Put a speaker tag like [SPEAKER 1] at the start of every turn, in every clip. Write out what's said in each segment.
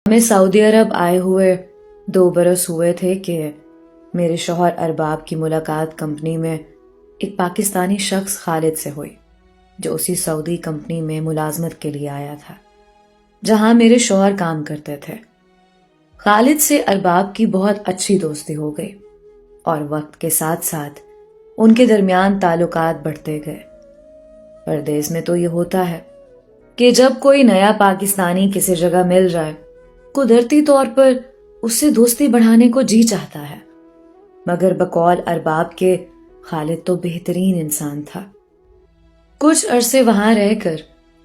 [SPEAKER 1] हमें सऊदी अरब आए हुए 2 बरस हुए थे कि मेरे शौहर अरबाब की मुलाकात कंपनी में एक पाकिस्तानी शख्स खालिद से हुई, जो उसी सऊदी कंपनी में मुलाजमत के लिए आया था जहां मेरे शौहर काम करते थे। खालिद से अरबाब की बहुत अच्छी दोस्ती हो गई और वक्त के साथ साथ उनके दरमियान ताल्लुकात बढ़ते गए। परदेस में तो ये होता है कि जब कोई नया पाकिस्तानी किसी जगह मिल जाए, कुदरती तौर पर उससे दोस्ती बढ़ाने को जी चाहता है। मगर बकौल अरबाब के खालिद तो बेहतरीन इंसान था। कुछ अरसे वहां रहकर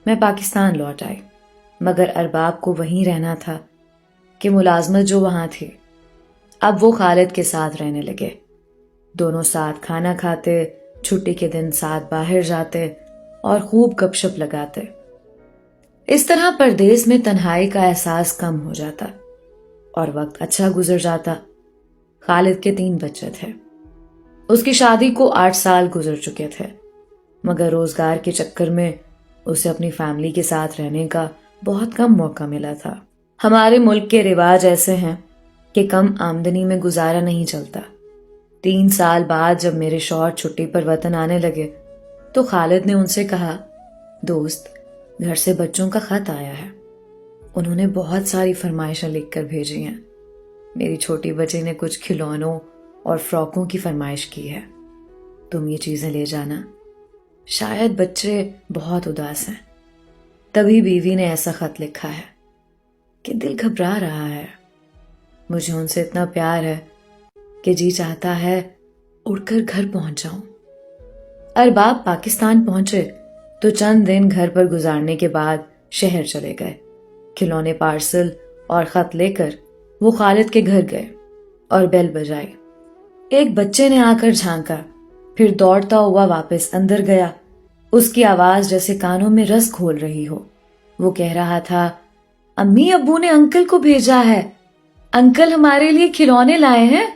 [SPEAKER 1] मैं पाकिस्तान लौट आई, मगर अरबाब को वहीं रहना था कि मुलाजमत जो वहां थी। अब वो खालिद के साथ रहने लगे। दोनों साथ खाना खाते, छुट्टी के दिन साथ बाहर जाते और खूब गपशप लगाते। इस तरह परदेस में तन्हाई का एहसास कम हो जाता और वक्त अच्छा गुजर जाता। खालिद के 3 बच्चे थे। उसकी शादी को 8 साल गुजर चुके थे, मगर रोजगार के चक्कर में उसे अपनी फैमिली के साथ रहने का बहुत कम मौका मिला था। हमारे मुल्क के रिवाज ऐसे हैं कि कम आमदनी में गुजारा नहीं चलता। 3 साल बाद जब मेरे शौहर छुट्टी पर वतन आने लगे तो खालिद ने उनसे कहा, दोस्त, घर से बच्चों का खत आया है। उन्होंने बहुत सारी फरमाइशें लिखकर भेजी हैं। मेरी छोटी बच्ची ने कुछ खिलौनों और फ्रॉकों की फरमाइश की है। तुम ये चीजें ले जाना। शायद बच्चे बहुत उदास हैं। तभी बीवी ने ऐसा खत लिखा है कि दिल घबरा रहा है। मुझे उनसे इतना प्यार है कि जी चाहता है उड़कर घर पहुंच जाऊं। अरबाब पाकिस्तान पहुंचे तो चंद दिन घर पर गुजारने के बाद शहर चले गए। खिलौने पार्सल और खत लेकर वो खालिद के घर गए और बेल बजाई। एक बच्चे ने आकर झांका, फिर दौड़ता हुआ वापस अंदर गया। उसकी आवाज जैसे कानों में रस घोल रही हो। वो कह रहा था, अम्मी अब्बू ने अंकल को भेजा है। अंकल हमारे लिए खिलौने लाए हैं।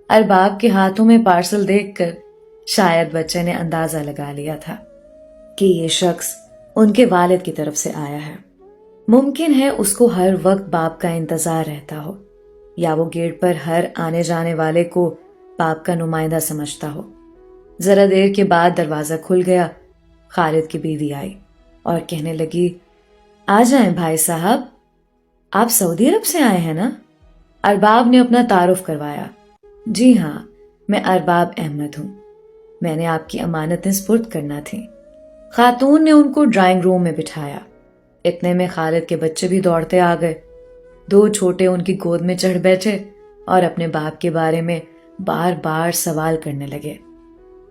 [SPEAKER 1] अरबाब के हाथों में पार्सल देखकर शायद बच्चे ने अंदाजा लगा लिया था कि ये शख्स उनके वालिद की तरफ से आया है। मुमकिन है उसको हर वक्त बाप का इंतजार रहता हो, या वो गेट पर हर आने जाने वाले को बाप का नुमाइंदा समझता हो। जरा देर के बाद दरवाजा खुल गया। खालिद की बीवी आई और कहने लगी, आ जाएं भाई साहब, आप सऊदी अरब से आए हैं ना? अरबाब ने अपना तारुफ करवाया। जी हाँ, मैं अरबाब अहमद हूं। मैंने आपकी अमानतें सुपुर्द करना थी। खातून ने उनको ड्राइंग रूम में बिठाया। इतने में खालिद के बच्चे भी दौड़ते आ गए। 2 छोटे उनकी गोद में चढ़ बैठे और अपने बाप के बारे में बार बार सवाल करने लगे।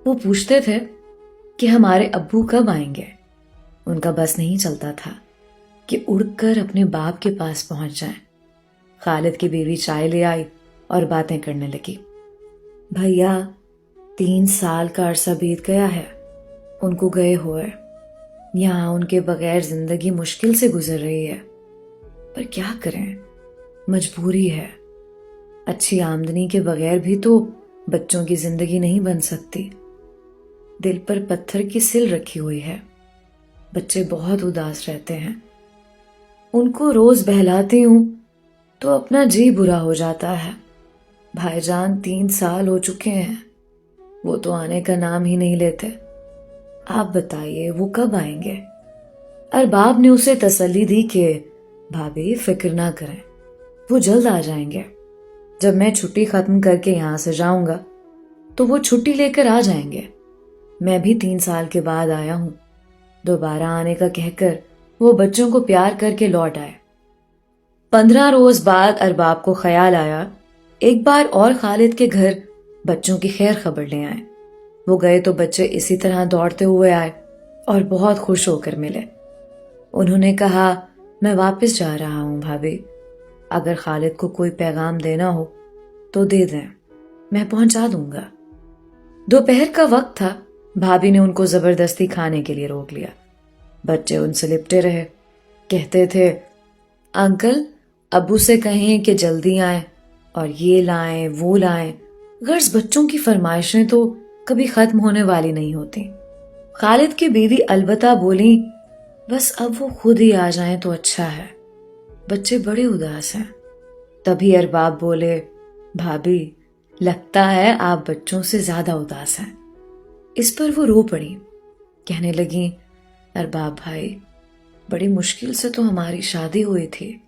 [SPEAKER 1] वो पूछते थे कि हमारे अब्बू कब आएंगे। उनका बस नहीं चलता था कि उड़कर अपने बाप के पास पहुंच जाएं। खालिद की बीवी चाय ले आई और बातें करने लगी। भैया, 3 साल का अरसा बीत गया है उनको गए हुए। यहाँ उनके बगैर जिंदगी मुश्किल से गुजर रही है, पर क्या करें, मजबूरी है। अच्छी आमदनी के बगैर भी तो बच्चों की जिंदगी नहीं बन सकती। दिल पर पत्थर की सिल रखी हुई है। बच्चे बहुत उदास रहते हैं। उनको रोज बहलाती हूं तो अपना जी बुरा हो जाता है। भाईजान 3 साल हो चुके हैं, वो तो आने का नाम ही नहीं लेते। आप बताइए वो कब आएंगे? अरबाब ने उसे तसल्ली दी कि भाभी फिक्र ना करें, वो जल्द आ जाएंगे। जब मैं छुट्टी खत्म करके यहाँ से जाऊंगा तो वो छुट्टी लेकर आ जाएंगे। मैं भी 3 साल के बाद आया हूं। दोबारा आने का कहकर वो बच्चों को प्यार करके लौट आए। 15 रोज बाद अरबाब को ख्याल आया एक बार और खालिद के घर बच्चों की खैर खबर ले आए। वो गए तो बच्चे इसी तरह दौड़ते हुए आए और बहुत खुश होकर मिले। उन्होंने कहा, मैं वापस जा रहा हूं भाभी, अगर खालिद को कोई पैगाम देना हो तो दे दें, मैं पहुंचा दूंगा। दोपहर का वक्त था। भाभी ने उनको जबरदस्ती खाने के लिए रोक लिया। बच्चे उनसे लिपटे रहे। कहते थे, अंकल अब्बू से कहें कि जल्दी आए और ये लाएं वो लाएं। गर्ज बच्चों की फरमाइशें तो कभी खत्म होने वाली नहीं होती। खालिद की बीवी अलबत्ता बोली, बस अब वो खुद ही आ जाएं तो अच्छा है। بچے بڑے اداس ہیں۔ تبھی ارباب بولے، بھابھی لگتا ہے آپ بچوں سے زیادہ اداس ہیں۔ اس پر وہ رو پڑی، کہنے لگیں، ارباب بھائی بڑی مشکل سے تو ہماری شادی ہوئی تھی،